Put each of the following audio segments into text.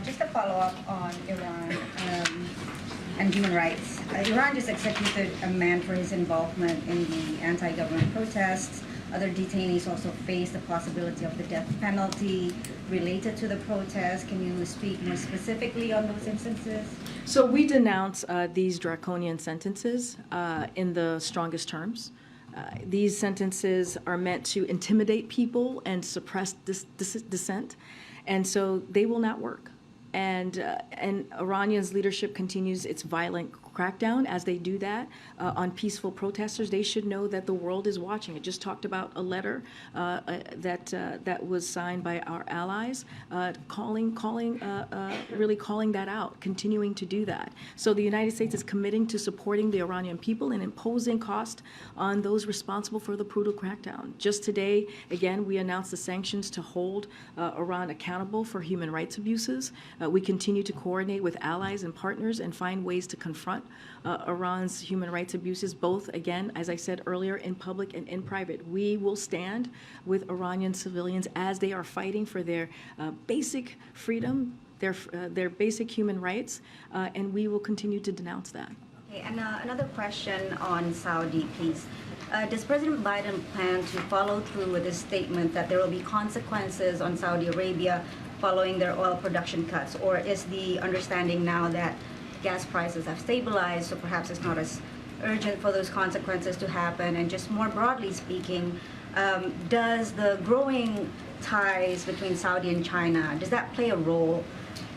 Just a follow-up on Iran and human rights. Iran just executed a man for his involvement in the anti-government protests. Other detainees also face the possibility of the death penalty related to the protest. Can you speak more specifically on those instances? So we denounce these draconian sentences in the strongest terms. These sentences are meant to intimidate people and suppress dissent, and so they will not work. And Iranian's leadership continues its violent crackdown as they do that on peaceful protesters. They should know that the world is watching. I just talked about a letter that was signed by our allies, really calling that out, continuing to do that. So the United States is committing to supporting the Iranian people and imposing cost on those responsible for the brutal crackdown. Just today, again, we announced the sanctions to hold Iran accountable for human rights abuses. We continue to coordinate with allies and partners and find ways to confront Iran's human rights abuses, both, again, as I said earlier, in public and in private. We will stand with Iranian civilians as they are fighting for their basic freedom, their basic human rights, and we will continue to denounce that. Okay, and another question on Saudi, please. Does President Biden plan to follow through with his statement that there will be consequences on Saudi Arabia following their oil production cuts, or is the understanding now that gas prices have stabilized, so perhaps it's not as urgent for those consequences to happen? And just more broadly speaking, does the growing ties between Saudi and China, does that play a role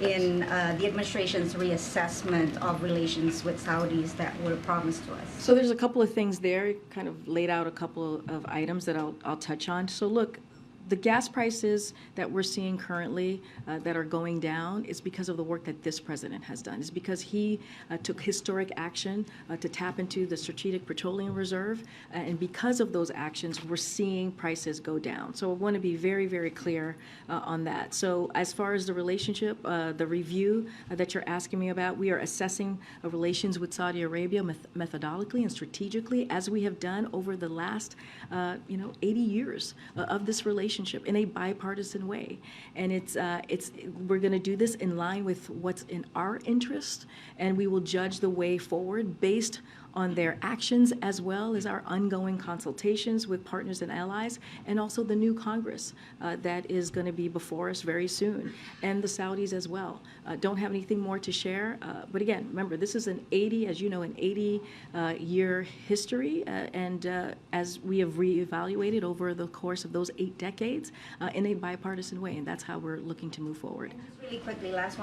in the administration's reassessment of relations with Saudis that were promised to us? So there's a couple of things there, kind of laid out a couple of items that I'll touch on. So look, the gas prices that we're seeing currently that are going down is because of the work that this president has done. It's because he took historic action to tap into the Strategic Petroleum Reserve. And because of those actions, we're seeing prices go down. So I want to be very, very clear on that. So as far as the relationship, the review that you're asking me about, we are assessing relations with Saudi Arabia methodically and strategically, as we have done over the last 80 years of this relationship in a bipartisan way. And we're going to do this in line with what's in our interest, and we will judge the way forward based on their actions, as well as our ongoing consultations with partners and allies, and also the new Congress that is going to be before us very soon, and the Saudis as well. Don't have anything more to share, but again, remember, this is an 80-year history, and as we have reevaluated over the course of those 8 decades in a bipartisan way, and that's how we're looking to move forward. And just really quickly, last one.